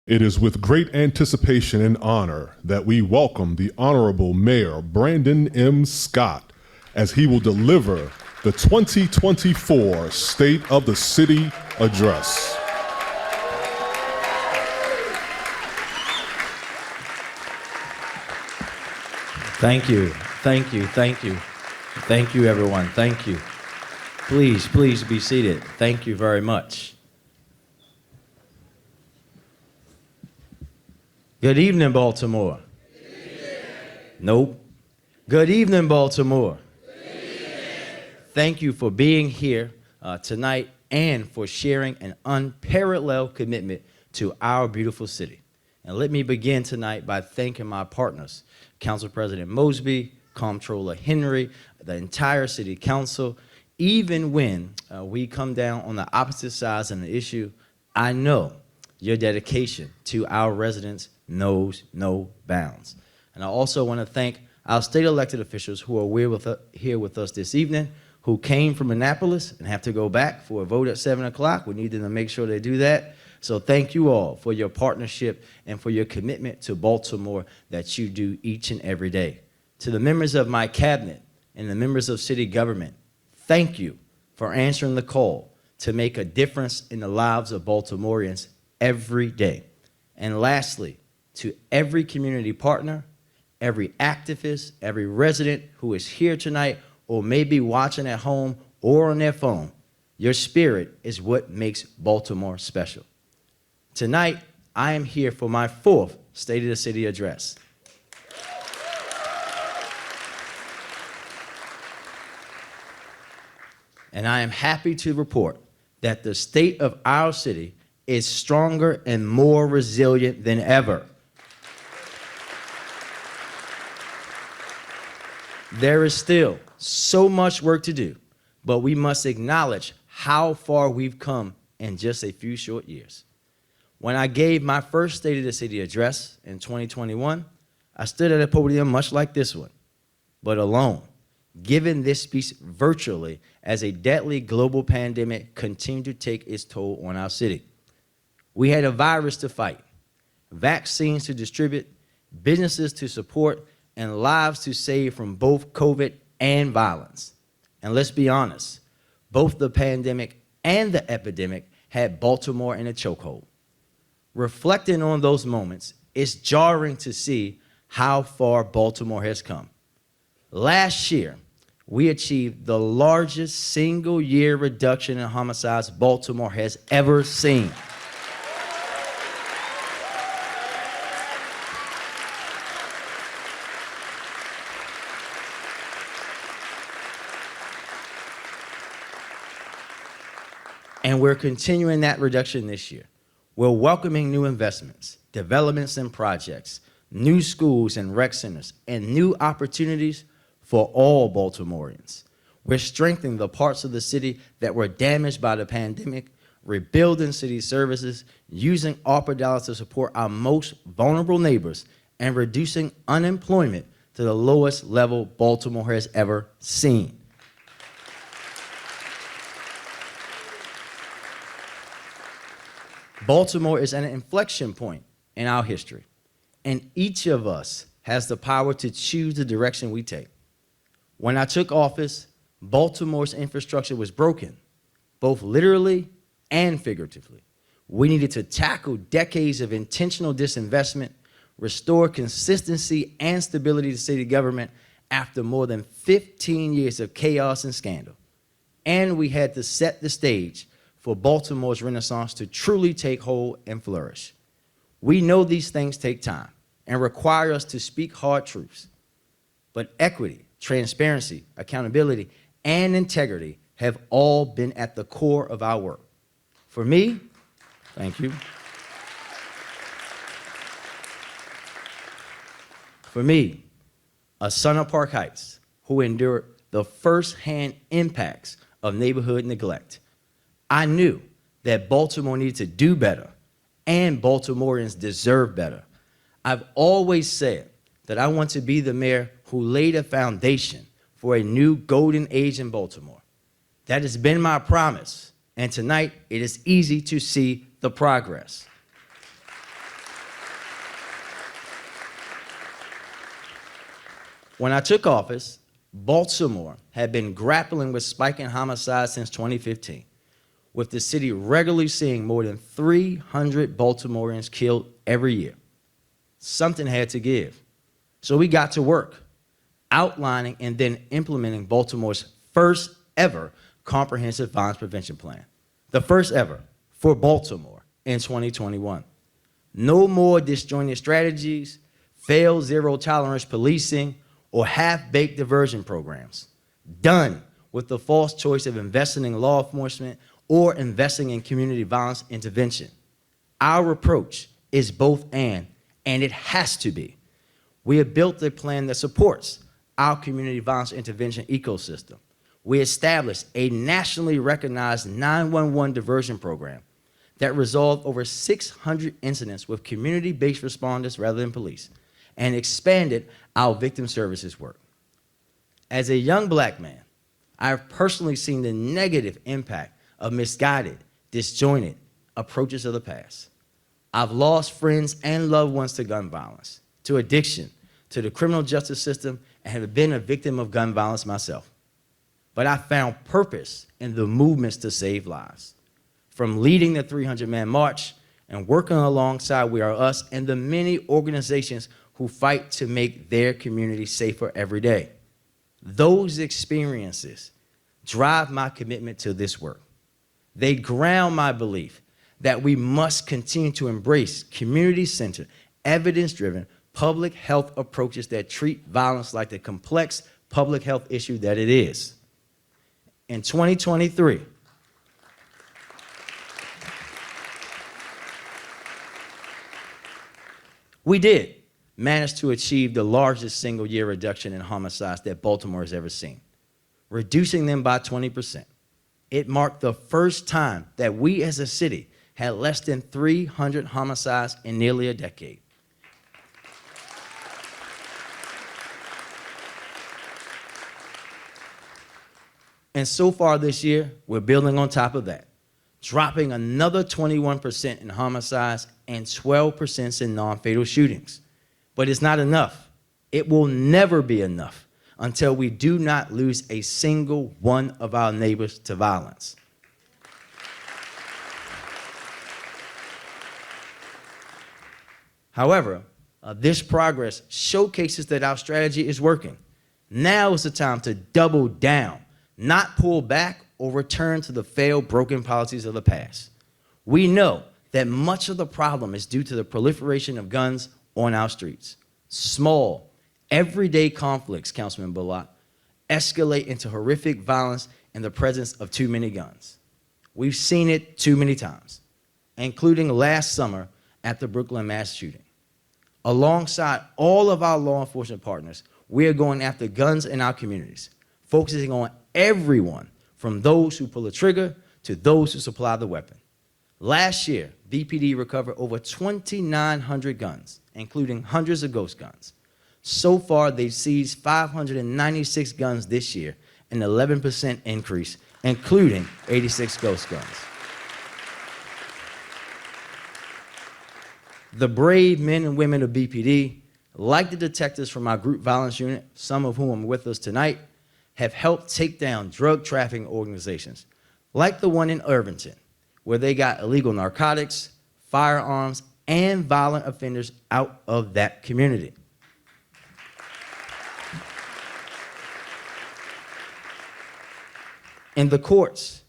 It is with great anticipation and honor that we welcome the Honorable Mayor Brandon M. Scott as he will deliver the 2024 State of the City Address. Thank you, thank you, thank you. Thank you, everyone, thank you. Please be seated. Thank you very much. Good evening, Baltimore. Good evening. Nope. Good evening, Baltimore. Good evening. Thank you for being here tonight and for sharing an unparalleled commitment to our beautiful city. And let me begin tonight by thanking my partners, Council President Mosby, Comptroller Henry, the entire City Council. Even when we come down on the opposite sides on the issue, I know your dedication to our residents knows no bounds. And I also want to thank our state elected officials who are here with us this evening, who came from Annapolis and have to go back for a vote at 7 o'clock. We need them to make sure they do that. So thank you all for your partnership and for your commitment to Baltimore that you do each and every day. To the members of my cabinet and the members of city government, thank you for answering the call to make a difference in the lives of Baltimoreans every day. And lastly, to every community partner, every activist, every resident who is here tonight or may be watching at home or on their phone, your spirit is what makes Baltimore special. Tonight, I am here for my 4th State of the City address. And I am happy to report that the state of our city is stronger and more resilient than ever. There is still so much work to do, but we must acknowledge how far we've come in just a few short years. When I gave my first State of the City address in 2021, I stood at a podium much like this one, but alone, giving this speech virtually as a deadly global pandemic continued to take its toll on our city. We had a virus to fight, vaccines to distribute, businesses to support, and lives to save from both COVID and violence. And let's be honest, both the pandemic and the epidemic had Baltimore in a chokehold. Reflecting on those moments, it's jarring to see how far Baltimore has come. Last year, we achieved the largest single-year reduction in homicides Baltimore has ever seen. And we're continuing that reduction this year. We're welcoming new investments, developments and projects, new schools and rec centers, and new opportunities for all Baltimoreans. We're strengthening the parts of the city that were damaged by the pandemic, rebuilding city services, using ARPA dollars to support our most vulnerable neighbors, and reducing unemployment to the lowest level Baltimore has ever seen. Baltimore is at an inflection point in our history, and each of us has the power to choose the direction we take. When I took office, Baltimore's infrastructure was broken, both literally and figuratively. We needed to tackle decades of intentional disinvestment, restore consistency and stability to city government after more than 15 years of chaos and scandal. And we had to set the stage for Baltimore's renaissance to truly take hold and flourish. We know these things take time and require us to speak hard truths, but equity, transparency, accountability, and integrity have all been at the core of our work. For me, thank you. For me, a son of Park Heights who endured the firsthand impacts of neighborhood neglect, I knew that Baltimore needed to do better and Baltimoreans deserve better. I've always said that I want to be the mayor who laid a foundation for a new golden age in Baltimore. That has been my promise, and tonight it is easy to see the progress. When I took office, Baltimore had been grappling with spiking homicides since 2015, with the city regularly seeing more than 300 Baltimoreans killed every year. Something had to give. So we got to work, outlining and then implementing Baltimore's first ever comprehensive violence prevention plan, the first ever for Baltimore in 2021. No more disjointed strategies, failed zero-tolerance policing, or half-baked diversion programs. Done with the false choice of investing in law enforcement or investing in community violence intervention. Our approach is both and it has to be. We have built a plan that supports our community violence intervention ecosystem. We established a nationally recognized 911 diversion program that resolved over 600 incidents with community-based responders rather than police, and expanded our victim services work. As a young black man, I have personally seen the negative impact of misguided, disjointed approaches of the past. I've lost friends and loved ones to gun violence, to addiction, to the criminal justice system, and have been a victim of gun violence myself. But I found purpose in the movements to save lives. From leading the 300-man march and working alongside We Are Us and the many organizations who fight to make their community safer every day. Those experiences drive my commitment to this work. They ground my belief that we must continue to embrace community-centered, evidence-driven public health approaches that treat violence like the complex public health issue that it is. In 2023, we did manage to achieve the largest single-year reduction in homicides that Baltimore has ever seen, reducing them by 20%. It marked the first time that we as a city had less than 300 homicides in nearly a decade. And so far this year, we're building on top of that, dropping another 21% in homicides and 12% in non-fatal shootings. But it's not enough. It will never be enough until we do not lose a single one of our neighbors to violence. However, this progress showcases that our strategy is working. Now is the time to double down, not pull back or return to the failed, broken policies of the past. We know that much of the problem is due to the proliferation of guns on our streets. Small, everyday conflicts, Councilman Bullock, escalate into horrific violence in the presence of too many guns. We've seen it too many times, including last summer at the Brooklyn mass shooting. Alongside all of our law enforcement partners, we are going after guns in our communities, focusing on everyone from those who pull the trigger to those who supply the weapon. Last year, BPD recovered over 2,900 guns, including hundreds of ghost guns. So far, they've seized 596 guns this year, an 11% increase, including 86 ghost guns. The brave men and women of BPD, like the detectives from our group violence unit, some of whom are with us tonight, have helped take down drug trafficking organizations, like the one in Irvington, where they got illegal narcotics, firearms, and violent offenders out of that community. In the courts,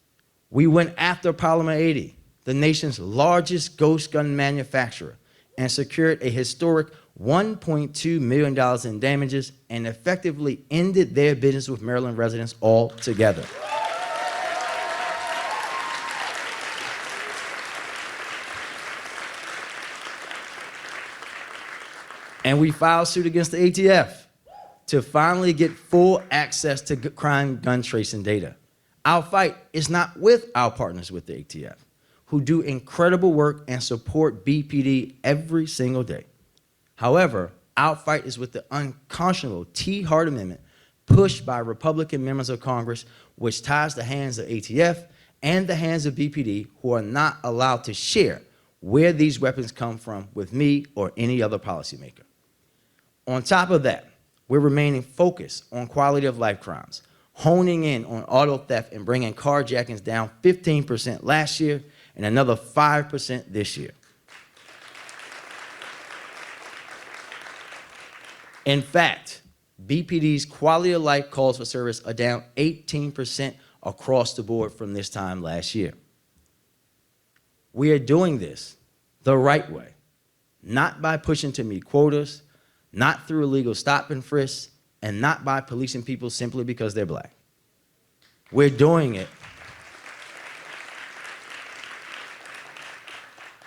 we went after Parliament 80, the nation's largest ghost gun manufacturer, and secured a historic $1.2 million in damages and effectively ended their business with Maryland residents altogether. And we filed suit against the ATF to finally get full access to crime gun tracing data. Our fight is not with our partners with the ATF, who do incredible work and support BPD every single day. However, our fight is with the unconscionable T. Hart Amendment pushed by Republican members of Congress, which ties the hands of ATF and the hands of BPD, who are not allowed to share where these weapons come from with me or any other policymaker. On top of that, We're remaining focused on quality of life crimes, honing in on auto theft and bringing carjackings down 15% last year and another 5% this year. In fact, BPD's quality of life calls for service are down 18% across the board from this time last year. We are doing this the right way, not by pushing to meet quotas, not through illegal stop and frisk, and not by policing people simply because they're black. We're doing it.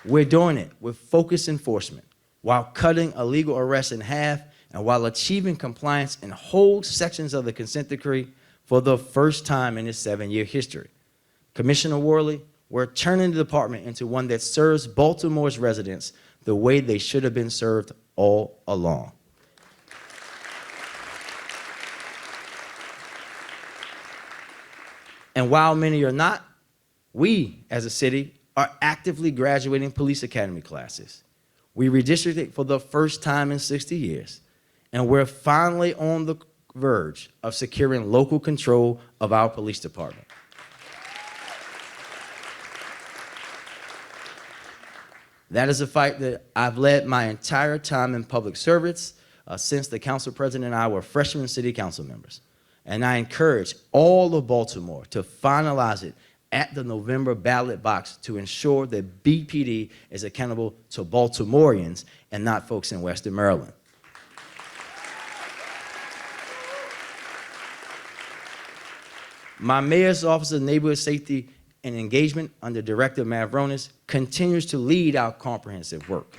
We're doing it with focused enforcement while cutting illegal arrests in half and while achieving compliance in whole sections of the consent decree for the first time in its 7-year history. Commissioner Worley, we're turning the department into one that serves Baltimore's residents the way they should have been served all along. And while many are not, we as a city are actively graduating police academy classes. We redistricted for the first time in 60 years, and we're finally on the verge of securing local control of our police department. That is a fight that I've led my entire time in public service since the council president and I were freshman city council members. And I encourage all of Baltimore to finalize it at the November ballot box to ensure that BPD is accountable to Baltimoreans and not folks in Western Maryland. My mayor's office of neighborhood safety and engagement under Director Mavronis continues to lead our comprehensive work.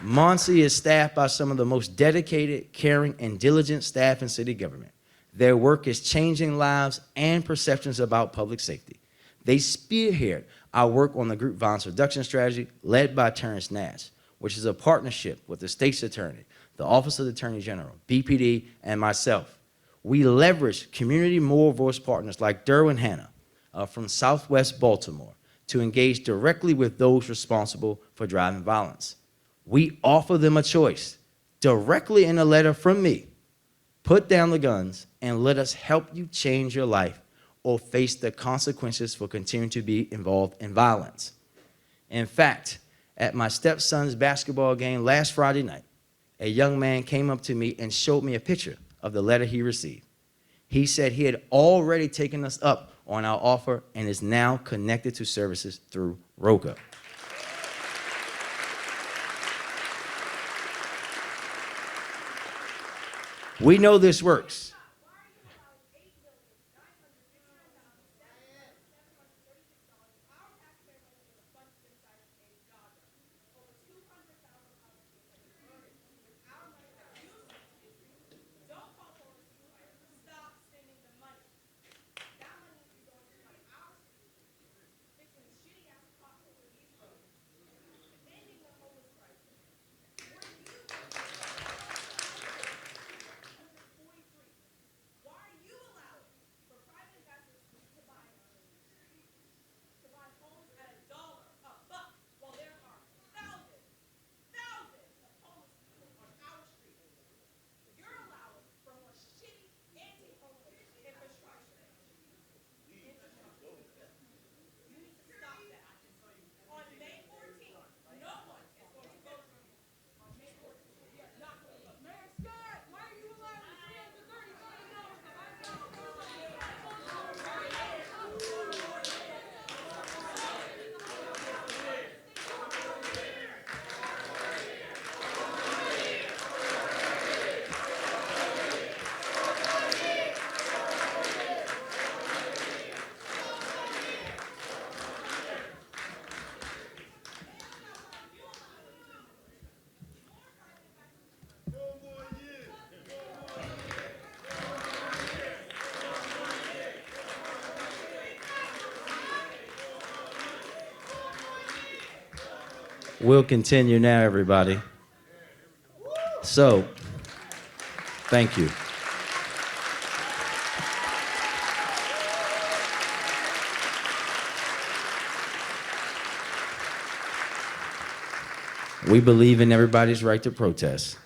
MONSE is staffed by some of the most dedicated, caring, and diligent staff in city government. Their work is changing lives and perceptions about public safety. They spearhead our work on the group violence reduction strategy led by Terrence Nash, which is a partnership with the state's attorney, the Office of the Attorney General, BPD, and myself. We leverage community moral voice partners like Derwin Hanna from Southwest Baltimore to engage directly with those responsible for driving violence. We offer them a choice directly in a letter from me. Put down the guns and let us help you change your life or face the consequences for continuing to be involved in violence. In fact, at my stepson's basketball game last Friday night, a young man came up to me and showed me a picture of the letter he received. He said he had already taken us up on our offer and is now connected to services through ROCA. We know this works. We'll continue now, everybody. So, thank you. We believe in everybody's right to protest.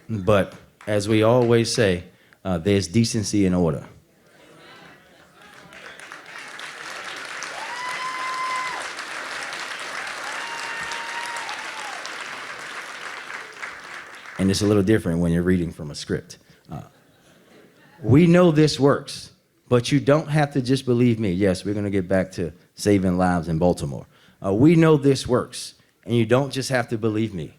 But as we always say, there's decency in order. And it's a little different when you're reading from a script. We know this works, but you don't have to just believe me. Yes, we're going to get back to saving lives in Baltimore. We know this works, and you don't just have to believe me.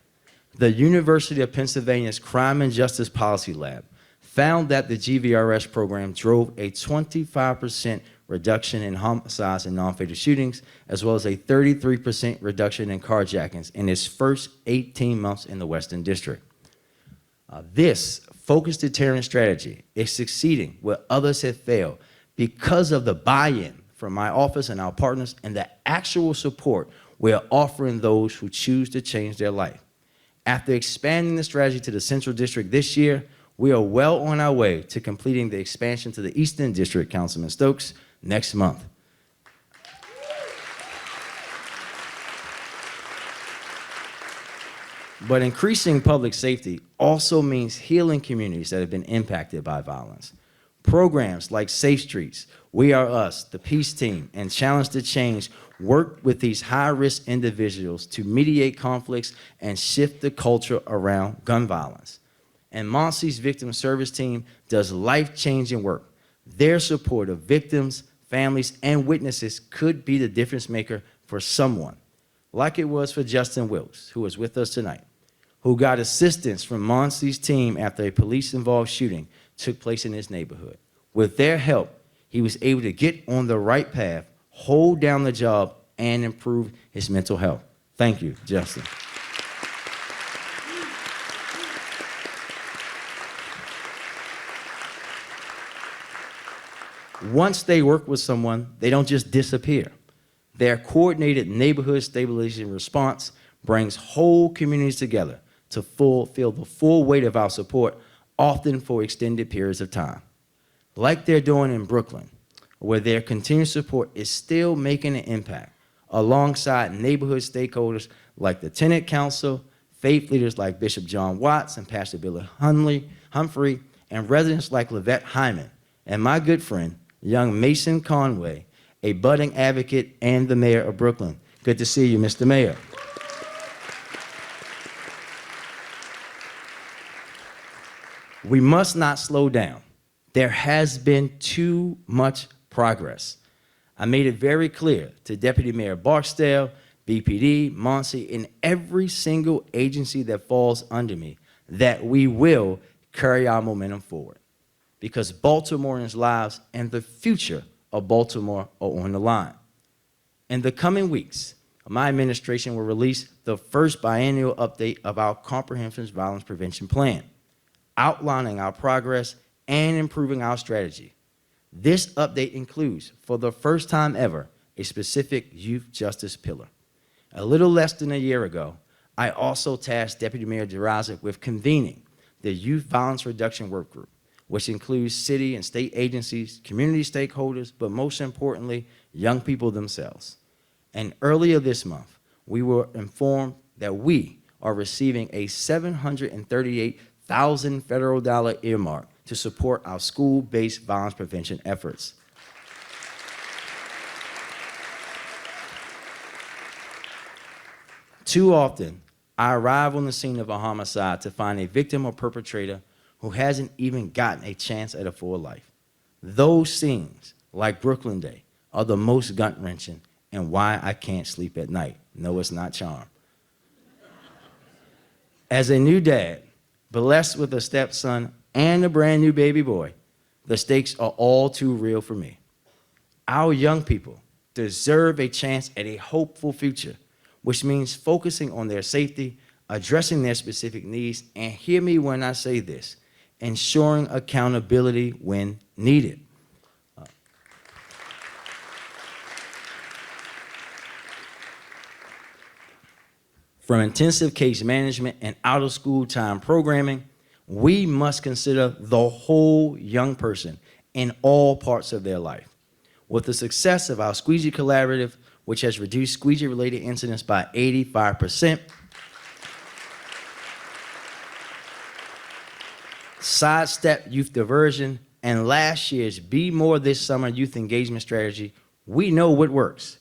The University of Pennsylvania's Crime and Justice Policy Lab found that the GVRS program drove a 25% reduction in homicides and non-fatal shootings, as well as a 33% reduction in carjackings in its first 18 months in the Western District. This focused deterrent strategy is succeeding where others have failed because of the buy-in from my office and our partners and the actual support we are offering those who choose to change their life. After expanding the strategy to the Central District this year, we are well on our way to completing the expansion to the Eastern District, Councilman Stokes, next month. But increasing public safety also means healing communities that have been impacted by violence. Programs like Safe Streets, We Are Us, the Peace Team, and Challenge to Change work with these high-risk individuals to mediate conflicts and shift the culture around gun violence. And MONSE's Victim Service Team does life-changing work. Their support of victims, families, and witnesses could be the difference maker for someone, like it was for Justin Wilkes, who is with us tonight, who got assistance from MONSE's team after a police-involved shooting took place in his neighborhood. With their help, he was able to get on the right path, hold down the job, and improve his mental health. Thank you, Justin. Once they work with someone, they don't just disappear. Their coordinated neighborhood stabilization response brings whole communities together to feel the full weight of our support, often for extended periods of time. Like they're doing in Brooklyn, where their continued support is still making an impact, alongside neighborhood stakeholders like the Tenant Council, faith leaders like Bishop John Watts and Pastor Billy Humphrey, and residents like Lavette Hyman, and my good friend, young Mason Conway, a budding advocate and the mayor of Brooklyn. Good to see you, Mr. Mayor. We must not slow down. There has been too much progress. I made it very clear to Deputy Mayor Barksdale, BPD, MONSE, and every single agency that falls under me that we will carry our momentum forward, because Baltimoreans' lives and the future of Baltimore are on the line. In the coming weeks, my administration will release the first biennial update of our comprehensive violence prevention plan, outlining our progress and improving our strategy. This update includes, for the first time ever, a specific youth justice pillar. A little less than a year ago, I also tasked Deputy Mayor DeRosa with convening the Youth Violence Reduction Work Group, which includes city and state agencies, community stakeholders, but most importantly, young people themselves. And earlier this month, we were informed that we are receiving a $738,000 federal earmark to support our school-based violence prevention efforts. Too often, I arrive on the scene of a homicide to find a victim or perpetrator who hasn't even gotten a chance at a full life. Those scenes, like Brooklyn Day, are the most gut-wrenching and why I can't sleep at night. No, it's not charm. As a new dad, blessed with a stepson and a brand new baby boy, the stakes are all too real for me. Our young people deserve a chance at a hopeful future, which means focusing on their safety, addressing their specific needs, and hear me when I say this, ensuring accountability when needed. From intensive case management and out-of-school time programming, we must consider the whole young person in all parts of their life. With the success of our Squeegee Collaborative, which has reduced squeegee-related incidents by 85%, Sidestep Youth Diversion, and last year's Be More This Summer youth engagement strategy, we know what works.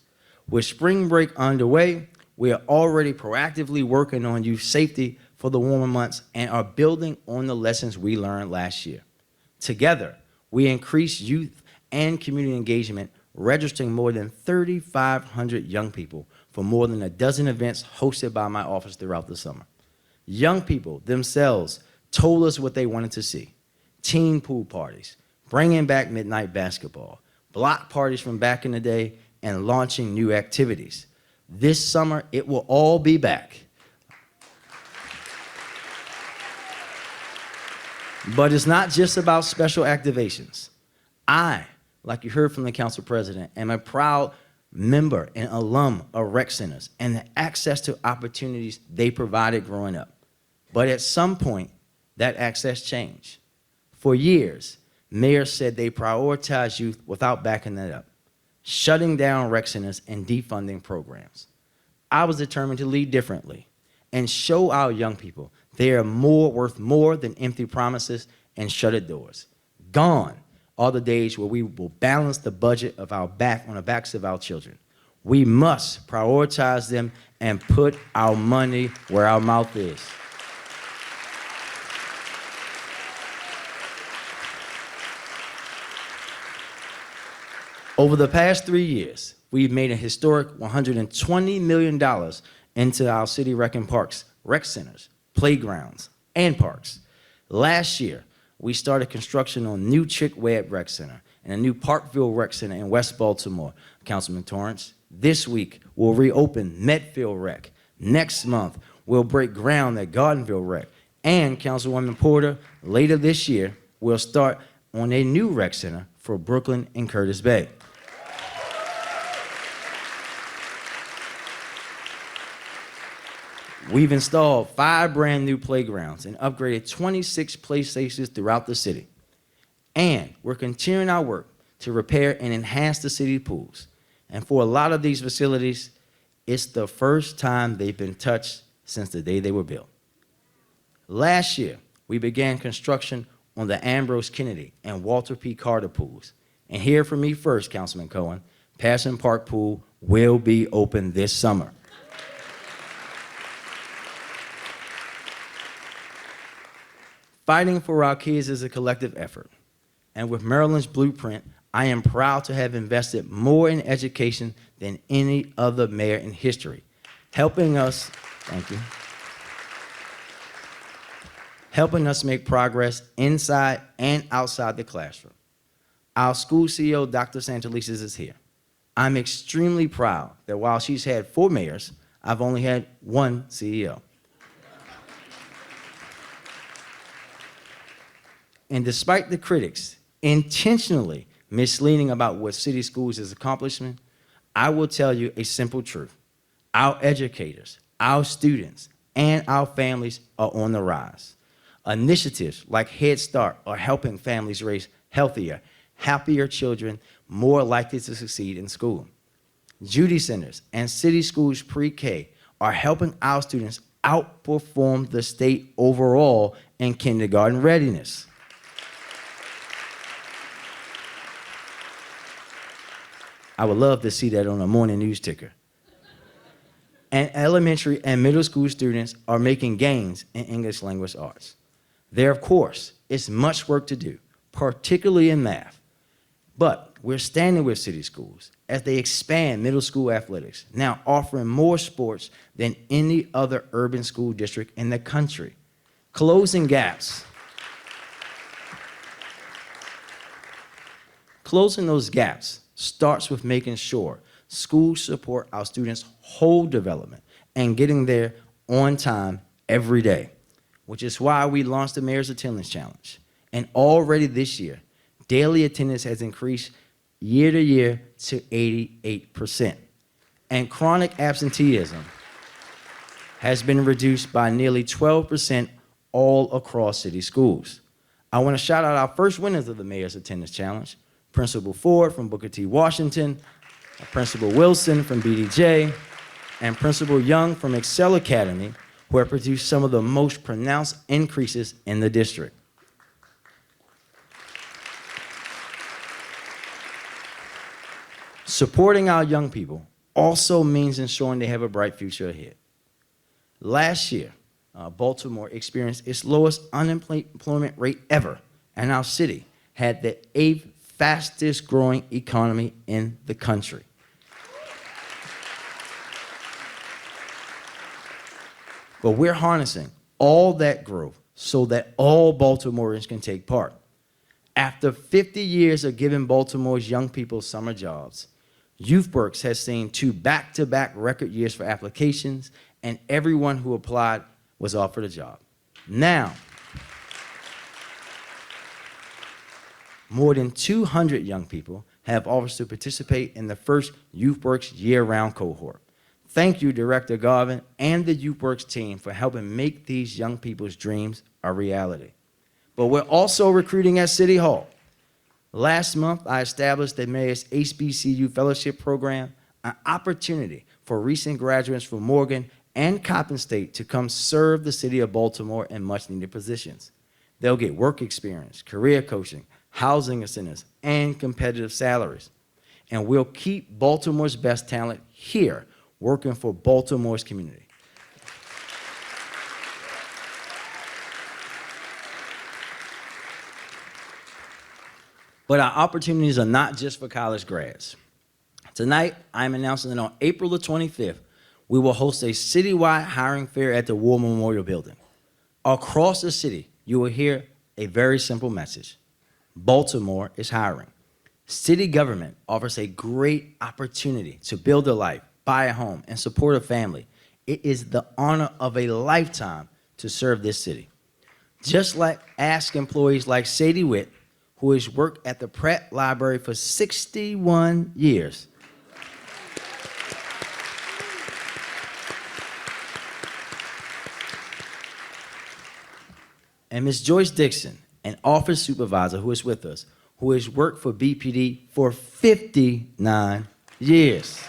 With spring break underway, we are already proactively working on youth safety for the warmer months and are building on the lessons we learned last year. Together, we increased youth and community engagement, registering more than 3,500 young people for more than a dozen events hosted by my office throughout the summer. Young people themselves told us what they wanted to see: teen pool parties, bringing back midnight basketball, block parties from back in the day, and launching new activities. This summer, it will all be back. But it's not just about special activations. I, like you heard from the council president, am a proud member and alum of rec centers and the access to opportunities they provided growing up. But at some point, that access changed. For years, mayors said they prioritize youth without backing that up, shutting down rec centers and defunding programs. I was determined to lead differently and show our young people they are worth more than empty promises and shuttered doors. Gone are the days where we will balance the budget of on the backs of our children. We must prioritize them and put our money where our mouth is. Over the past 3 years, we've made a historic $120 million into our city rec and parks, rec centers, playgrounds, and parks. Last year, we started construction on new Chick Webb Rec Center and a new Parkville Rec Center in West Baltimore, Councilman Torrance. This week, we'll reopen Medfield Rec. Next month, we'll break ground at Gardenville Rec. And Councilwoman Porter, later this year, we'll start on a new rec center for Brooklyn and Curtis Bay. We've installed 5 brand new playgrounds and upgraded 26 play stations throughout the city. And we're continuing our work to repair and enhance the city pools. And for a lot of these facilities, it's the first time they've been touched since the day they were built. Last year, we began construction on the Ambrose Kennedy and Walter P. Carter pools. And hear from me first, Councilman Cohen, Patterson Park Pool will be open this summer. Fighting for our kids is a collective effort. And with Maryland's blueprint, I am proud to have invested more in education than any other mayor in history, helping us make progress inside and outside the classroom. Our school CEO, Dr. Santelises, is here. I'm extremely proud that while she's had 4 mayors, I've only had 1 CEO. And despite the critics intentionally misleading about what city schools is accomplishment, I will tell you a simple truth. Our educators, our students, and our families are on the rise. Initiatives like Head Start are helping families raise healthier, happier children more likely to succeed in school. Judy Centers and City Schools Pre-K are helping our students outperform the state overall in kindergarten readiness. I would love to see that on a morning news ticker. And elementary and middle school students are making gains in English language arts. There, of course, is much work to do, particularly in math. But we're standing with city schools as they expand middle school athletics, now offering more sports than any other urban school district in the country. Closing gaps. Closing those gaps starts with making sure schools support our students' whole development and getting there on time every day, which is why we launched the Mayor's Attendance Challenge. And already this year, daily attendance has increased year to year to 88%. And chronic absenteeism has been reduced by nearly 12% all across city schools. I want to shout out our first winners of the Mayor's Attendance Challenge: Principal Ford from Booker T. Washington, Principal Wilson from BDJ, and Principal Young from Excel Academy, who have produced some of the most pronounced increases in the district. Supporting our young people also means ensuring they have a bright future ahead. Last year, Baltimore experienced its lowest unemployment rate ever, and our city had the 8th fastest growing economy in the country. But we're harnessing all that growth so that all Baltimoreans can take part. After 50 years of giving Baltimore's young people summer jobs, YouthWorks has seen 2 back-to-back record years for applications, and everyone who applied was offered a job. Now, more than 200 young people have offers to participate in the first YouthWorks year-round cohort. Thank you, Director Garvin and the YouthWorks team for helping make these young people's dreams a reality. But we're also recruiting at City Hall. Last month, I established the Mayor's HBCU Fellowship Program, an opportunity for recent graduates from Morgan and Coppin State to come serve the city of Baltimore in much-needed positions. They'll get work experience, career coaching, housing incentives, and competitive salaries. And we'll keep Baltimore's best talent here, working for Baltimore's community. But our opportunities are not just for college grads. Tonight, I'm announcing that on April the 25th, we will host a citywide hiring fair at the War Memorial Building. Across the city, you will hear a very simple message. Baltimore is hiring. City government offers a great opportunity to build a life, buy a home, and support a family. It is the honor of a lifetime to serve this city. Just like ask employees like Sadie Witt, who has worked at the Pratt Library for 61 years. And Ms. Joyce Dixon, an office supervisor who is with us, who has worked for BPD for 59 years.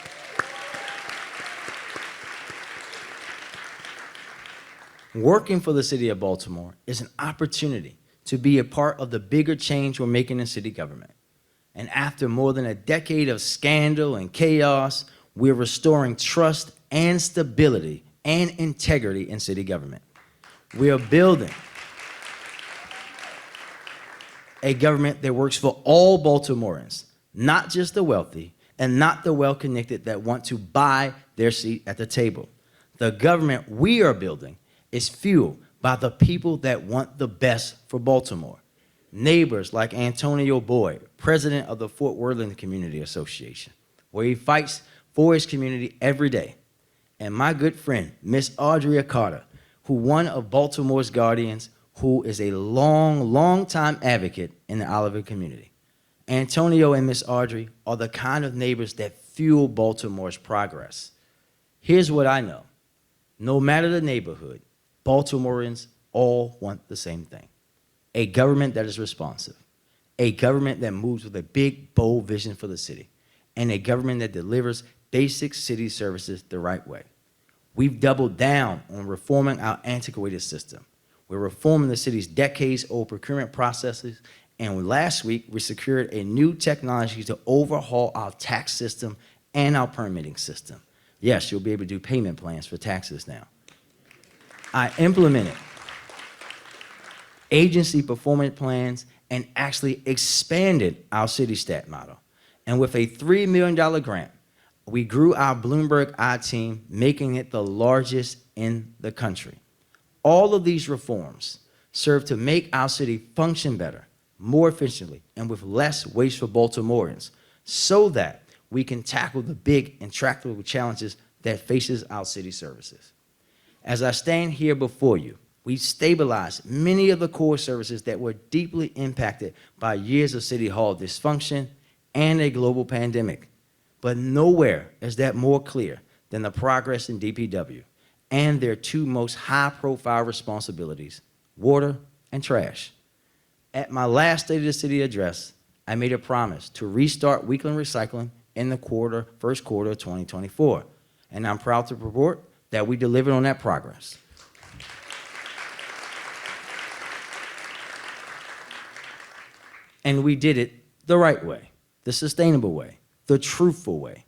Working for the city of Baltimore is an opportunity to be a part of the bigger change we're making in city government. And after more than a decade of scandal and chaos, we're restoring trust and stability and integrity in city government. We are building a government that works for all Baltimoreans, not just the wealthy and not the well-connected that want to buy their seat at the table. The government we are building is fueled by the people that want the best for Baltimore. Neighbors like Antonio Boyd, president of the Fort Worth Community Association, where he fights for his community every day. And my good friend, Miss Audria Carter, who one of Baltimore's guardians, who is a long time advocate in the Oliver community. Antonio and Miss Audrey are the kind of neighbors that fuel Baltimore's progress. Here's what I know. No matter the neighborhood, Baltimoreans all want the same thing. A government that is responsive, a government that moves with a big, bold vision for the city, and a government that delivers basic city services the right way. We've doubled down on reforming our antiquated system. We're reforming the city's decades-old procurement processes, and last week we secured a new technology to overhaul our tax system and our permitting system. Yes, you'll be able to do payment plans for taxes now. I implemented agency performance plans and actually expanded our city stat model. And with a $3 million grant, we grew our Bloomberg I team, making it the largest in the country. All of these reforms serve to make our city function better, more efficiently, and with less waste for Baltimoreans, so that we can tackle the big intractable challenges that faces our city services. As I stand here before you, we've stabilized many of the core services that were deeply impacted by years of City Hall dysfunction and a global pandemic. But nowhere is that more clear than the progress in DPW and their 2 most high-profile responsibilities, water and trash. At my last State of the City address, I made a promise to restart weekly recycling in the first quarter of 2024, and I'm proud to report that we delivered on that progress. And we did it the right way, the sustainable way, the truthful way.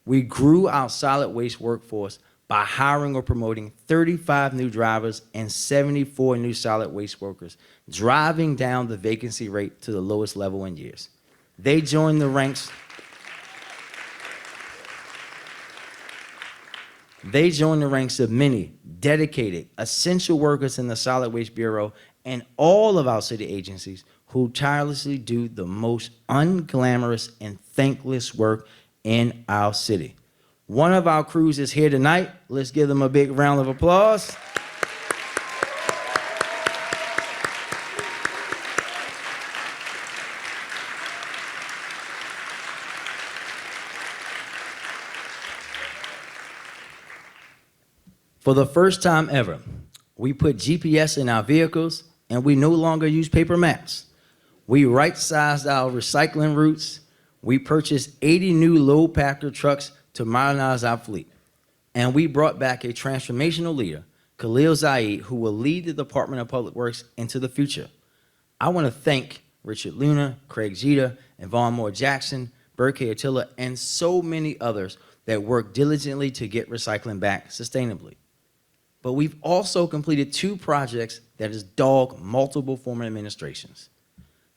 We grew our solid waste workforce by hiring or promoting 35 new drivers and 74 new solid waste workers, driving down the vacancy rate to the lowest level in years. They joined the ranks of many dedicated, essential workers in the Solid Waste Bureau and all of our city agencies who tirelessly do the most unglamorous and thankless work in our city. One of our crews is here tonight. Let's give them a big round of applause. For the first time ever, we put GPS in our vehicles and we no longer use paper maps. We right-sized our recycling routes. We purchased 80 new load packer trucks to modernize our fleet. And we brought back a transformational leader, Khalil Zaid, who will lead the Department of Public Works into the future. I want to thank Richard Luna, Craig Jeter, and Vaughn Moore Jackson, Berkay Attila, and so many others that work diligently to get recycling back sustainably. But we've also completed 2 projects that has dogged multiple former administrations.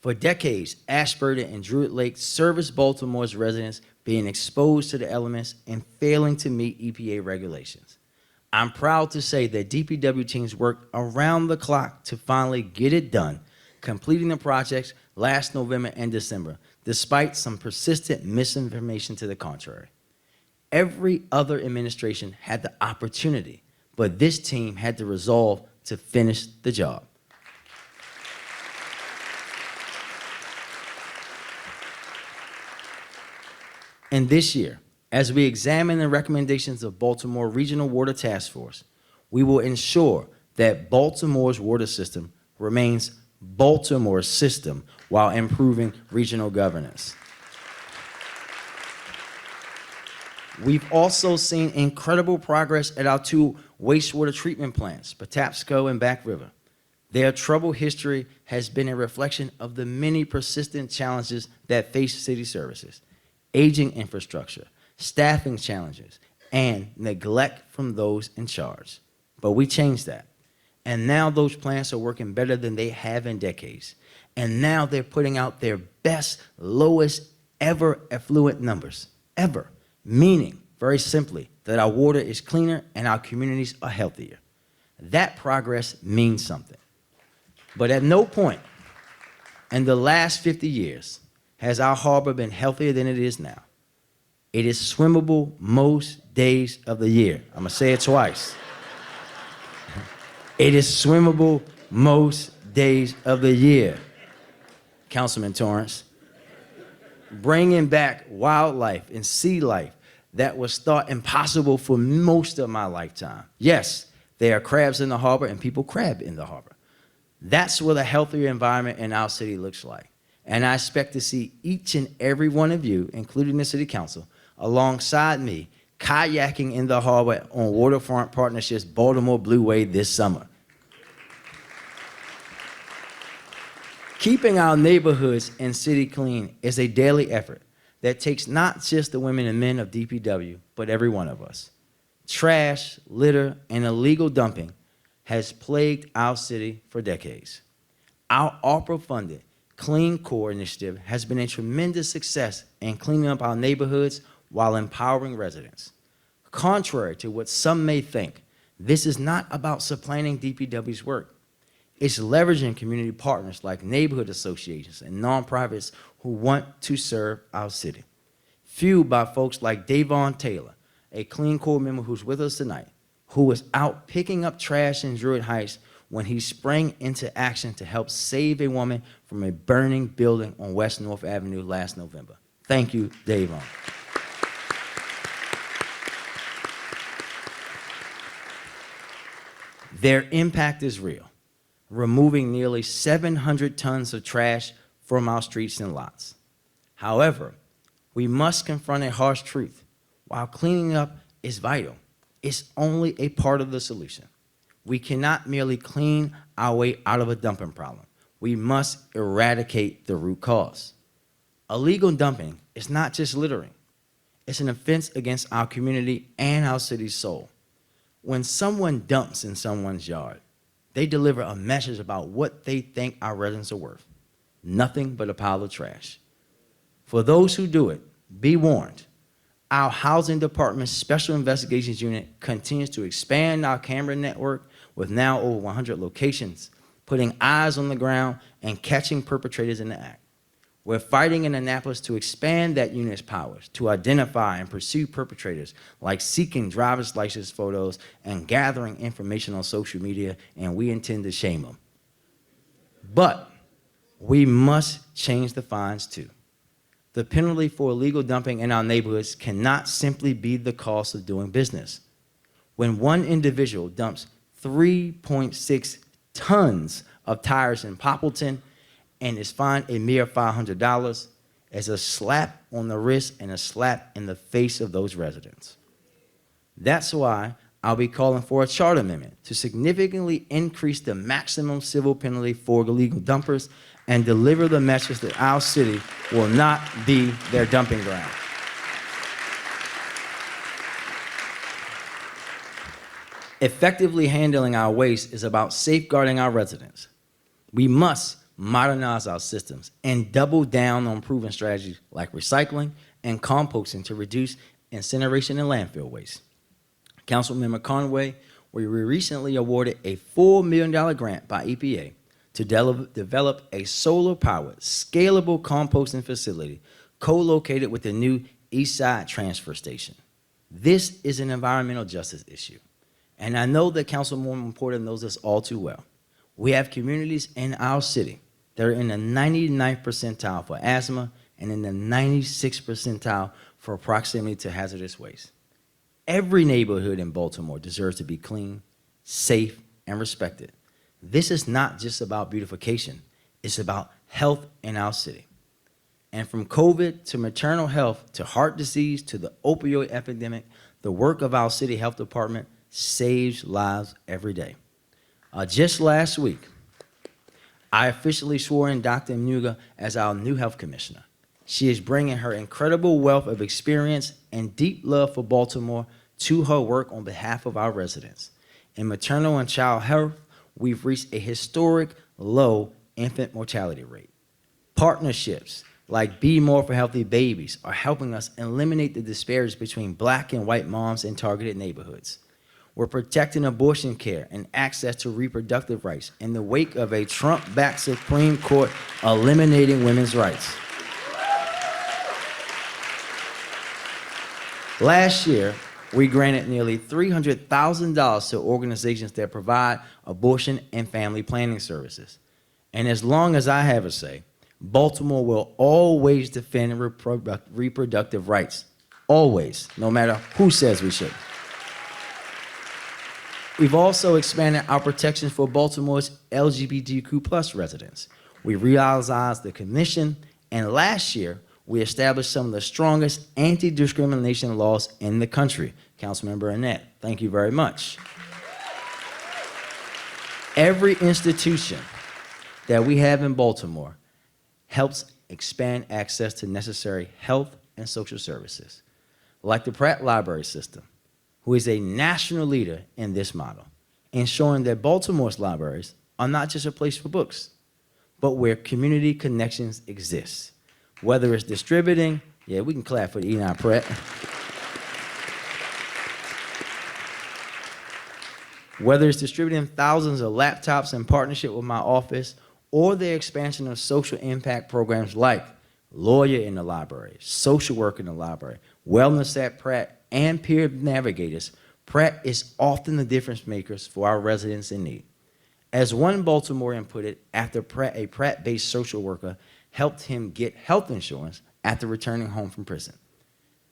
For decades, Ashburton and Druid Lake serviced Baltimore's residents being exposed to the elements and failing to meet EPA regulations. I'm proud to say that DPW teams worked around the clock to finally get it done, completing the projects last November and December, despite some persistent misinformation to the contrary. Every other administration had the opportunity, but this team had the resolve to finish the job. And this year, as we examine the recommendations of Baltimore Regional Water Task Force, we will ensure that Baltimore's water system remains Baltimore's system while improving regional governance. We've also seen incredible progress at our 2 wastewater treatment plants, Patapsco and Back River. Their troubled history has been a reflection of the many persistent challenges that face city services: aging infrastructure, staffing challenges, and neglect from those in charge. But we changed that. And now those plants are working better than they have in decades. And now they're putting out their best, lowest ever effluent numbers, ever. Meaning, very simply, that our water is cleaner and our communities are healthier. That progress means something. But at no point in the last 50 years has our harbor been healthier than it is now. It is swimmable most days of the year. I'm gonna say it twice. It is swimmable most days of the year. Councilman Torrance, bringing back wildlife and sea life that was thought impossible for most of my lifetime. Yes, there are crabs in the harbor and people crab in the harbor. That's what a healthier environment in our city looks like. And I expect to see each and every one of you, including the city council, alongside me, kayaking in the harbor on Waterfront Partnership's Baltimore Blue Wave this summer. Keeping our neighborhoods and city clean is a daily effort that takes not just the women and men of DPW, but every one of us. Trash, litter, and illegal dumping has plagued our city for decades. Our ARPA-funded Clean Core initiative has been a tremendous success in cleaning up our neighborhoods while empowering residents. Contrary to what some may think, this is not about supplanting DPW's work. It's leveraging community partners like neighborhood associations and nonprofits who want to serve our city. Fueled by folks like Davon Taylor, a Clean Core member who's with us tonight, who was out picking up trash in Druid Heights when he sprang into action to help save a woman from a burning building on West North Avenue last November. Thank you, Davon. Their impact is real, removing nearly 700 tons of trash from our streets and lots. However, we must confront a harsh truth. While cleaning up is vital, it's only a part of the solution. We cannot merely clean our way out of a dumping problem. We must eradicate the root cause. Illegal dumping is not just littering. It's an offense against our community and our city's soul. When someone dumps in someone's yard, they deliver a message about what they think our residents are worth. Nothing but a pile of trash. For those who do it, be warned. Our Housing Department's Special Investigations Unit continues to expand our camera network with now over 100 locations, putting eyes on the ground and catching perpetrators in the act. We're fighting in Annapolis to expand that unit's powers to identify and pursue perpetrators, like seeking driver's license photos and gathering information on social media, and we intend to shame them. But we must change the fines too. The penalty for illegal dumping in our neighborhoods cannot simply be the cost of doing business. When one individual dumps 3.6 tons of tires in Poppleton and is fined a mere $500, as a slap on the wrist and a slap in the face of those residents. That's why I'll be calling for a charter amendment to significantly increase the maximum civil penalty for illegal dumpers and deliver the message that our city will not be their dumping ground. Effectively handling our waste is about safeguarding our residents. We must modernize our systems and double down on proven strategies like recycling and composting to reduce incineration and landfill waste. Councilmember Conway, we were recently awarded a $4 million grant by EPA to develop a solar-powered, scalable composting facility co-located with the new Eastside Transfer Station. This is an environmental justice issue, and I know that Councilwoman Porter knows this all too well. We have communities in our city that are in the 99th percentile for asthma and in the 96th percentile for proximity to hazardous waste. Every neighborhood in Baltimore deserves to be clean, safe, and respected. This is not just about beautification. It's about health in our city. And from COVID to maternal health to heart disease to the opioid epidemic, the work of our city health department saves lives every day. Just last week, I officially swore in Dr. Mnuga as our new health commissioner. She is bringing her incredible wealth of experience and deep love for Baltimore to her work on behalf of our residents. In maternal and child health, we've reached a historic low infant mortality rate. Partnerships like Be More for Healthy Babies are helping us eliminate the disparities between Black and white moms in targeted neighborhoods. We're protecting abortion care and access to reproductive rights in the wake of a Trump-backed Supreme Court eliminating women's rights. Last year, we granted nearly $300,000 to organizations that provide abortion and family planning services. And as long as I have a say, Baltimore will always defend reproductive rights. Always, no matter who says we should. We've also expanded our protections for Baltimore's LGBTQ+ residents. We realized the commission, and last year, we established some of the strongest anti-discrimination laws in the country. Councilmember Annette, thank you very much. Every institution that we have in Baltimore helps expand access to necessary health and social services, like the Pratt Library System, who is a national leader in this model, ensuring that Baltimore's libraries are not just a place for books, but where community connections exist. Whether it's distributing, yeah, we can clap for the Enoch Pratt. Whether it's distributing thousands of laptops in partnership with my office, or the expansion of social impact programs like Lawyer in the Library, Social Work in the Library, Wellness at Pratt, and Peer Navigators, Pratt is often the difference makers for our residents in need. As one Baltimorean put it, after a Pratt-based social worker helped him get health insurance after returning home from prison.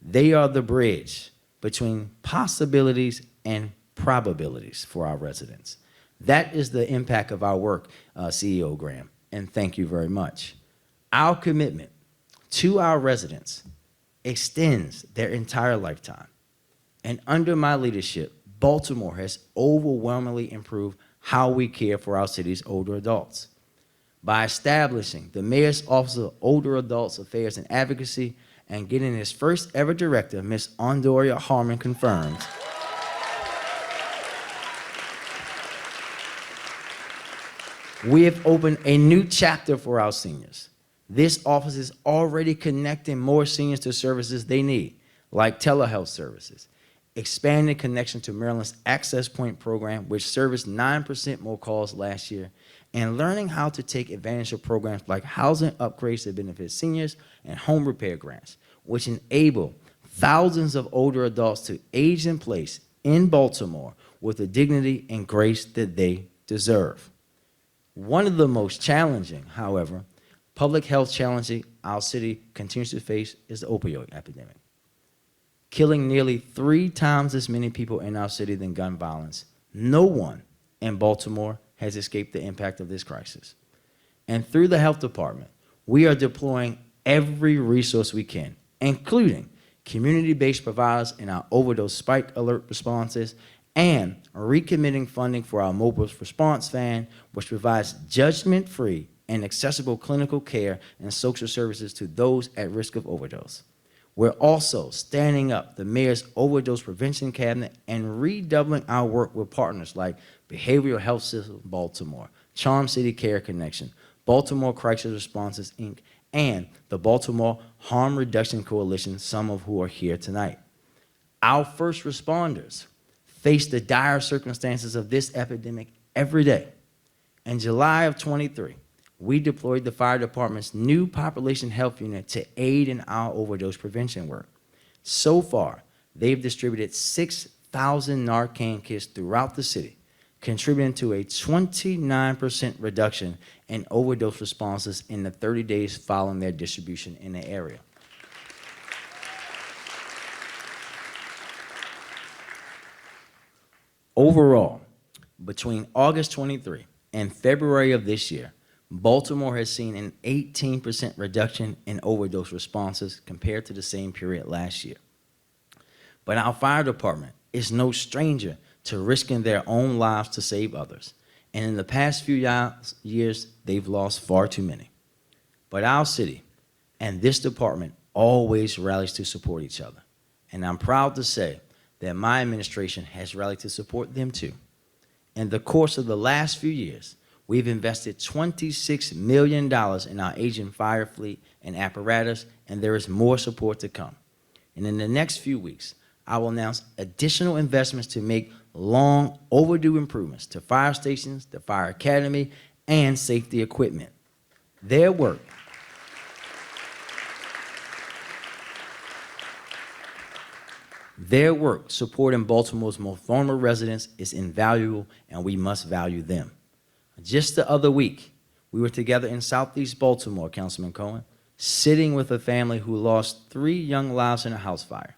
They are the bridge between possibilities and probabilities for our residents. That is the impact of our work, CEO Graham, and thank you very much. Our commitment to our residents extends their entire lifetime. And under my leadership, Baltimore has overwhelmingly improved how we care for our city's older adults. By establishing the Mayor's Office of Older Adults Affairs and Advocacy and getting his first ever director, Miss Ondoria Harmon, confirmed, we have opened a new chapter for our seniors. This office is already connecting more seniors to services they need, like telehealth services, expanding connection to Maryland's Access Point program, which serviced 9% more calls last year, and learning how to take advantage of programs like housing upgrades that benefit seniors and home repair grants, which enable thousands of older adults to age in place in Baltimore with the dignity and grace that they deserve. One of the most challenging, however, public health challenges our city continues to face is the opioid epidemic. Killing nearly 3 times as many people in our city than gun violence, no one in Baltimore has escaped the impact of this crisis. And through the health department, we are deploying every resource we can, including community-based providers in our overdose spike alert responses and recommitting funding for our mobile response van, which provides judgment-free and accessible clinical care and social services to those at risk of overdose. We're also standing up the Mayor's Overdose Prevention Cabinet and redoubling our work with partners like Behavioral Health System Baltimore, Charm City Care Connection, Baltimore Crisis Responses, Inc., and the Baltimore Harm Reduction Coalition, some of who are here tonight. Our first responders face the dire circumstances of this epidemic every day. In July of '23, we deployed the fire department's new population health unit to aid in our overdose prevention work. So far, they've distributed 6,000 Narcan kits throughout the city, contributing to a 29% reduction in overdose responses in the 30 days following their distribution in the area. Overall, between August 23 and February of this year, Baltimore has seen an 18% reduction in overdose responses compared to the same period last year. But our fire department is no stranger to risking their own lives to save others. And in the past few years, they've lost far too many. But our city and this department always rallies to support each other. And I'm proud to say that my administration has rallied to support them too. In the course of the last few years, we've invested $26 million in our aging fire fleet and apparatus, and there is more support to come. And in the next few weeks, I will announce additional investments to make long overdue improvements to fire stations, the fire academy, and safety equipment. Their work supporting Baltimore's most vulnerable residents is invaluable, and we must value them. Just the other week, we were together in Southeast Baltimore, Councilman Cohen, sitting with a family who lost 3 young lives in a house fire.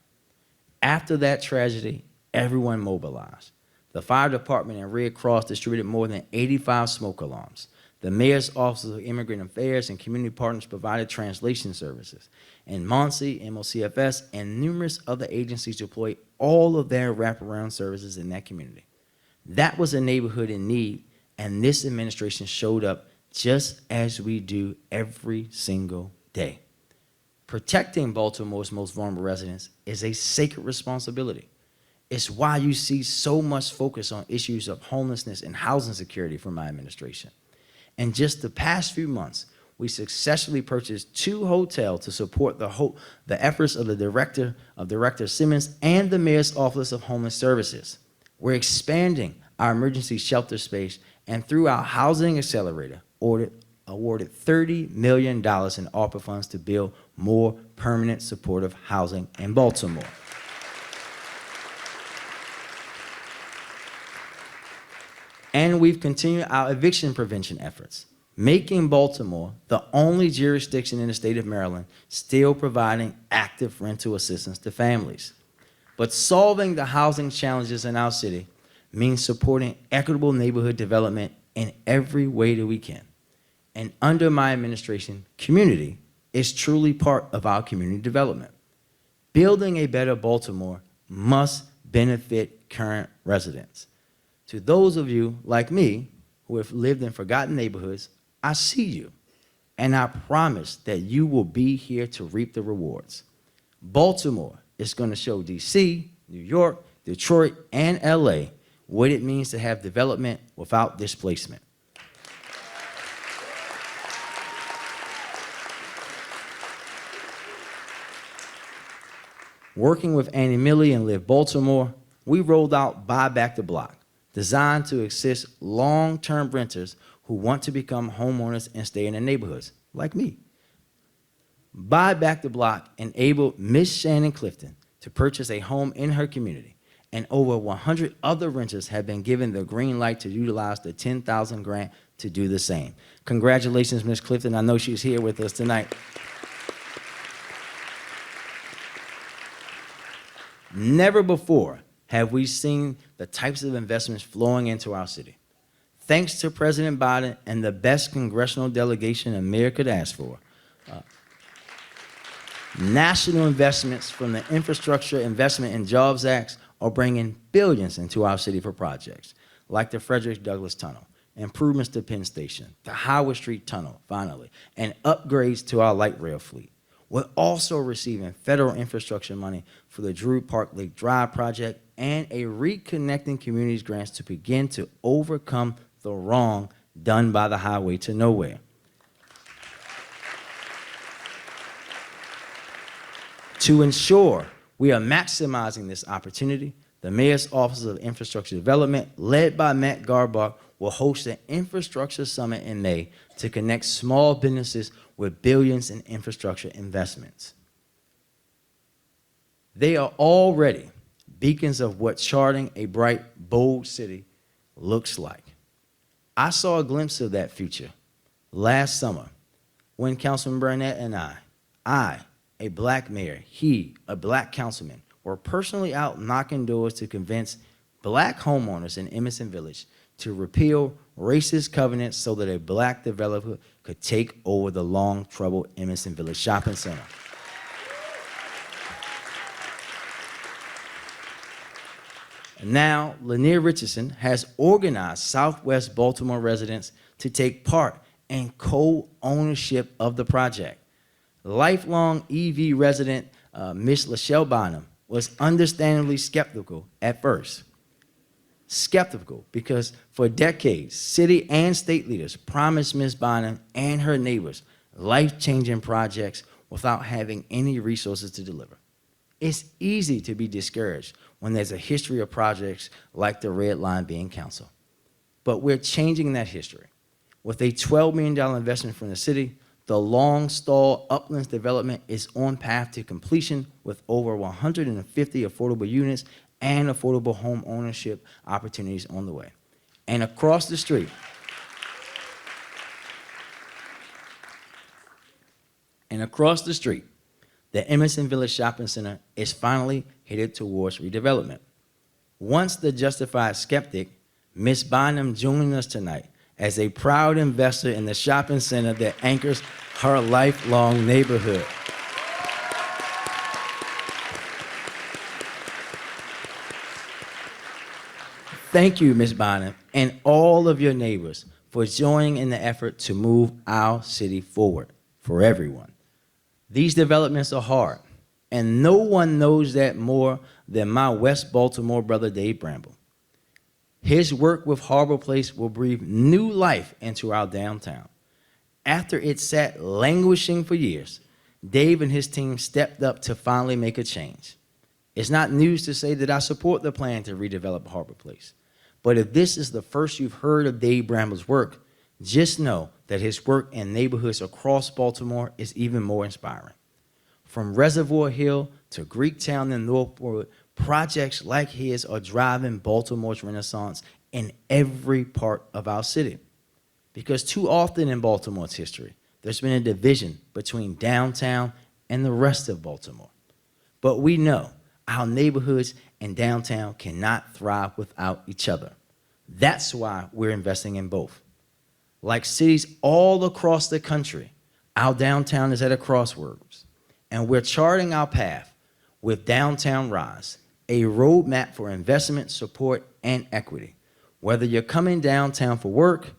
After that tragedy, everyone mobilized. The fire department and Red Cross distributed more than 85 smoke alarms. The Mayor's Office of Immigrant Affairs and community partners provided translation services. And MONSE, MOCFS, and numerous other agencies deployed all of their wraparound services in that community. That was a neighborhood in need, and this administration showed up just as we do every single day. Protecting Baltimore's most vulnerable residents is a sacred responsibility. It's why you see so much focus on issues of homelessness and housing security from my administration. In just the past few months, we successfully purchased 2 hotels to support the efforts of the Director Simmons and the Mayor's Office of Homeless Services. We're expanding our emergency shelter space, and through our Housing Accelerator, awarded $30 million in ARPA funds to build more permanent supportive housing in Baltimore. And we've continued our eviction prevention efforts, making Baltimore the only jurisdiction in the state of Maryland still providing active rental assistance to families. But solving the housing challenges in our city means supporting equitable neighborhood development in every way that we can. And under my administration, community is truly part of our community development. Building a better Baltimore must benefit current residents. To those of you like me who have lived in forgotten neighborhoods, I see you, and I promise that you will be here to reap the rewards. Baltimore is going to show DC, New York, Detroit, and LA what it means to have development without displacement. Working with Annie Milley and Live Baltimore, we rolled out Buy Back the Block, designed to assist long-term renters who want to become homeowners and stay in their neighborhoods, like me. Buy Back the Block enabled Miss Shannon Clifton to purchase a home in her community, and over 100 other renters have been given the green light to utilize the $10,000 grant to do the same. Congratulations, Miss Clifton. I know she's here with us tonight. Never before have we seen the types of investments flowing into our city. Thanks to President Biden and the best congressional delegation a mayor could ask for, national investments from the Infrastructure Investment and Jobs Act are bringing billions into our city for projects like the Frederick Douglass Tunnel, improvements to Penn Station, the Howard Street Tunnel, finally, and upgrades to our light rail fleet. We're also receiving federal infrastructure money for the Drew Park Lake Drive project and a Reconnecting Communities grants to begin to overcome the wrong done by the Highway to Nowhere. To ensure we are maximizing this opportunity, the Mayor's Office of Infrastructure Development, led by Matt Garbach, will host an Infrastructure Summit in May to connect small businesses with billions in infrastructure investments. They are already beacons of what charting a bright, bold city looks like. I saw a glimpse of that future last summer when Councilman Burnett and I, a black mayor, he, a black councilman, were personally out knocking doors to convince black homeowners in Emerson Village to repeal racist covenants so that a black developer could take over the long-troubled Emerson Village Shopping Center. Now, Lanier Richardson has organized Southwest Baltimore residents to take part in co-ownership of the project. Lifelong EV resident Miss Lachelle Bonham was understandably skeptical at first. Skeptical because for decades, city and state leaders promised Ms. Bonham and her neighbors life-changing projects without having any resources to deliver. It's easy to be discouraged when there's a history of projects like the Red Line being canceled. But we're changing that history. With a $12 million investment from the city, the long-stalled Uplands development is on path to completion with over 150 affordable units and affordable home ownership opportunities on the way. And across the street, the Emerson Village Shopping Center is finally headed towards redevelopment. Once the justified skeptic, Ms. Bonham joining us tonight as a proud investor in the shopping center that anchors her lifelong neighborhood. Thank you, Ms. Bonham, and all of your neighbors for joining in the effort to move our city forward for everyone. These developments are hard, and no one knows that more than my West Baltimore brother, Dave Bramble. His work with Harbor Place will breathe new life into our downtown. After it sat languishing for years, Dave and his team stepped up to finally make a change. It's not news to say that I support the plan to redevelop Harbor Place. But if this is the first you've heard of Dave Bramble's work, just know that his work in neighborhoods across Baltimore is even more inspiring. From Reservoir Hill to Greektown and Northport, projects like his are driving Baltimore's renaissance in every part of our city. Because too often in Baltimore's history, there's been a division between downtown and the rest of Baltimore. But we know our neighborhoods and downtown cannot thrive without each other. That's why we're investing in both. Like cities all across the country, our downtown is at a crossroads, and we're charting our path with Downtown Rise, a roadmap for investment, support, and equity. Whether you're coming downtown for work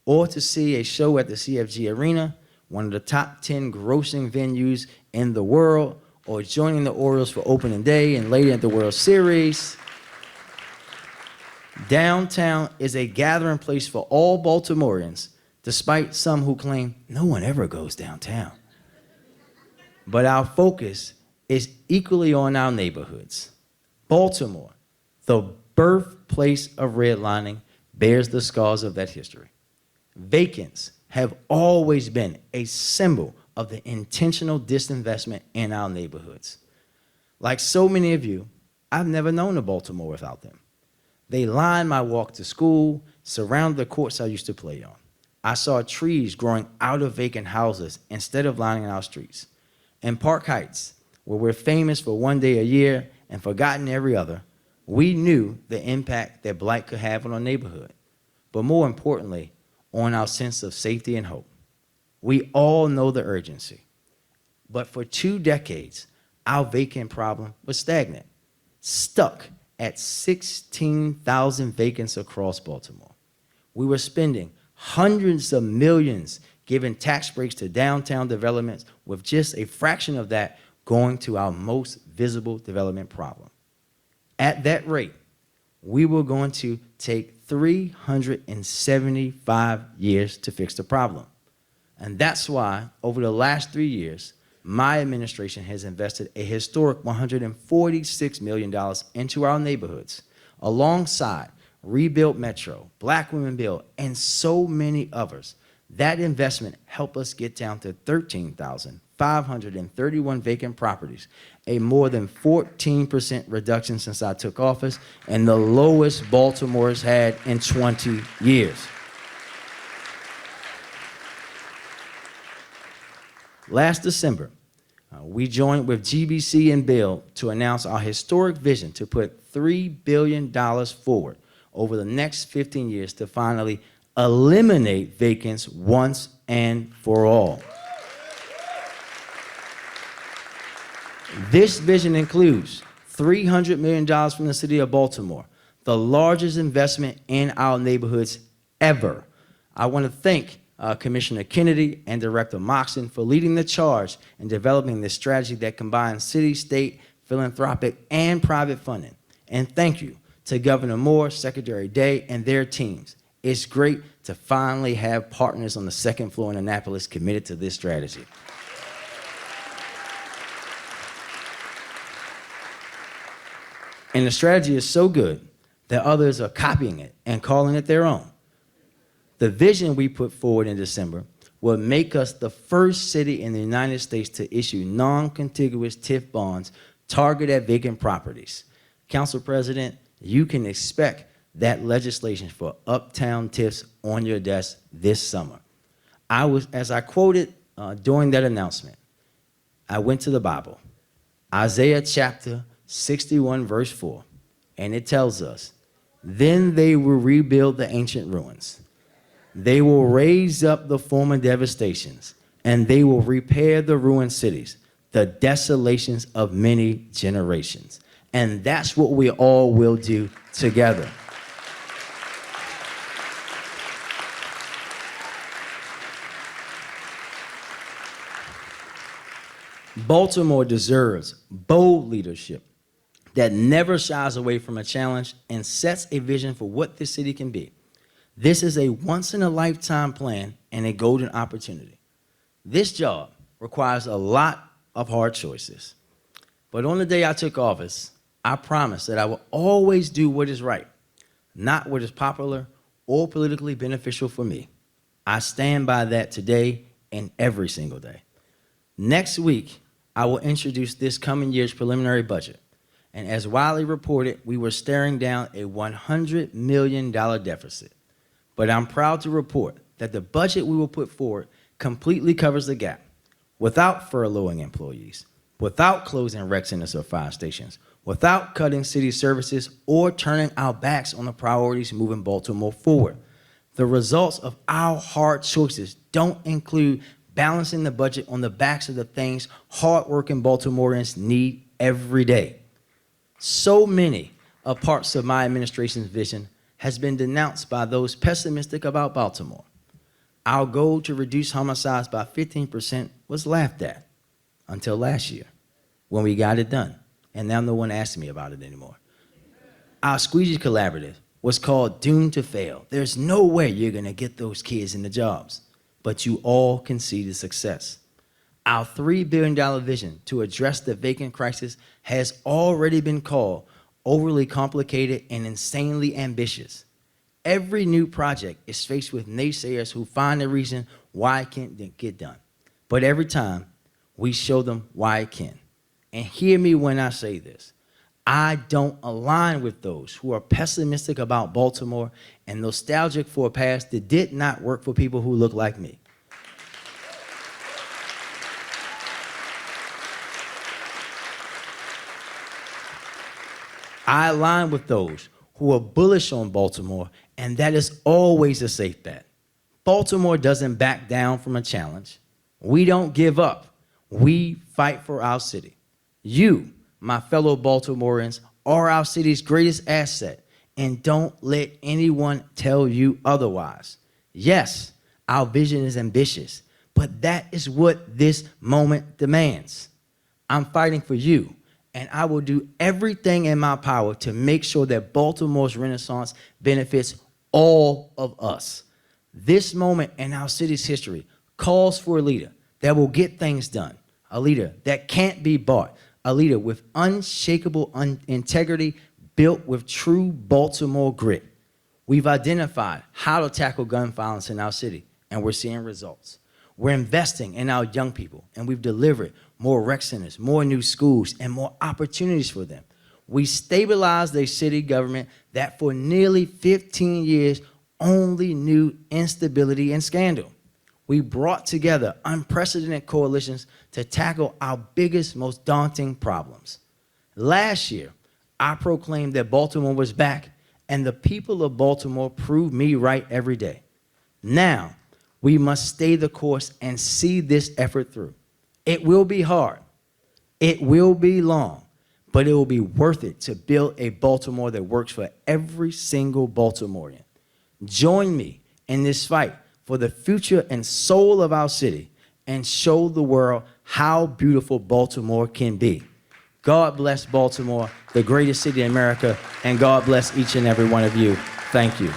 or to see a show at the CFG Arena, one of the top 10 grossing venues in the world, or joining the Orioles for opening day and later at the World Series. Downtown is a gathering place for all Baltimoreans, despite some who claim no one ever goes downtown. But our focus is equally on our neighborhoods. Baltimore, the birthplace of redlining, bears the scars of that history. Vacants have always been a symbol of the intentional disinvestment in our neighborhoods. Like so many of you, I've never known a Baltimore without them. They line my walk to school, surround the courts I used to play on. I saw trees growing out of vacant houses instead of lining our streets. In Park Heights, where we're famous for one day a year and forgotten every other, we knew the impact that blight could have on our neighborhood, but more importantly, on our sense of safety and hope. We all know the urgency, but for 2 decades, our vacant problem was stagnant, stuck at 16,000 vacants across Baltimore. We were spending hundreds of millions giving tax breaks to downtown developments, with just a fraction of that going to our most visible development problem. At that rate, we were going to take 375 years to fix the problem. And that's why, over the last 3 years, my administration has invested a historic $146 million into our neighborhoods, alongside Rebuild Metro, Black Women Build, and so many others. That investment helped us get down to 13,531 vacant properties, a more than 14% reduction since I took office, and the lowest Baltimore's had in 20 years. Last December, we joined with GBC and Build to announce our historic vision to put $3 billion forward over the next 15 years to finally eliminate vacants once and for all. This vision includes $300 million from the city of Baltimore, the largest investment in our neighborhoods ever. I want to thank Commissioner Kennedy and Director Moxon for leading the charge in developing this strategy that combines city, state, philanthropic, and private funding. And thank you to Governor Moore, Secretary Day, and their teams. It's great to finally have partners on the second floor in Annapolis committed to this strategy. And the strategy is so good that others are copying it and calling it their own. The vision we put forward in December will make us the first city in the United States to issue non-contiguous TIF bonds targeted at vacant properties. Council President, you can expect that legislation for uptown TIFs on your desk this summer. As I quoted during that announcement, I went to the Bible, Isaiah chapter 61, verse 4, and it tells us, "Then they will rebuild the ancient ruins. They will raise up the former devastations, and they will repair the ruined cities, the desolations of many generations." And that's what we all will do together. Baltimore deserves bold leadership that never shies away from a challenge and sets a vision for what this city can be. This is a once-in-a-lifetime plan and a golden opportunity. This job requires a lot of hard choices. But on the day I took office, I promised that I would always do what is right, not what is popular or politically beneficial for me. I stand by that today and every single day. Next week, I will introduce this coming year's preliminary budget. And as widely reported, we were staring down a $100 million deficit. But I'm proud to report that the budget we will put forward completely covers the gap, without furloughing employees, without closing rec centers or fire stations, without cutting city services or turning our backs on the priorities moving Baltimore forward. The results of our hard choices don't include balancing the budget on the backs of the things hardworking Baltimoreans need every day. So many of parts of my administration's vision has been denounced by those pessimistic about Baltimore. Our goal to reduce homicides by 15% was laughed at until last year. when we got it done. And now no one asks me about it anymore. Our Squeegee Collaborative was called Doomed to Fail. There's no way you're going to get those kids into jobs, but you all can see the success. Our $3 billion vision to address the vacant crisis has already been called overly complicated and insanely ambitious. Every new project is faced with naysayers who find a reason why it can't get done. But every time, we show them why it can. And hear me when I say this. I don't align with those who are pessimistic about Baltimore and nostalgic for a past that did not work for people who look like me. I align with those who are bullish on Baltimore, and that is always a safe bet. Baltimore doesn't back down from a challenge. We don't give up. We fight for our city. You, my fellow Baltimoreans, are our city's greatest asset, and don't let anyone tell you otherwise. Yes, our vision is ambitious, but that is what this moment demands. I'm fighting for you, and I will do everything in my power to make sure that Baltimore's renaissance benefits all of us. This moment in our city's history calls for a leader that will get things done, a leader that can't be bought, a leader with unshakable integrity built with true Baltimore grit. We've identified how to tackle gun violence in our city, and we're seeing results. We're investing in our young people, and we've delivered more rec centers, more new schools, and more opportunities for them. We stabilized a city government that for nearly 15 years only knew instability and scandal. We brought together unprecedented coalitions to tackle our biggest, most daunting problems. Last year, I proclaimed that Baltimore was back, and the people of Baltimore proved me right every day. Now, we must stay the course and see this effort through. It will be hard. It will be long, but it will be worth it to build a Baltimore that works for every single Baltimorean. Join me in this fight for the future and soul of our city and show the world how beautiful Baltimore can be. God bless Baltimore, the greatest city in America, and God bless each and every one of you. Thank you.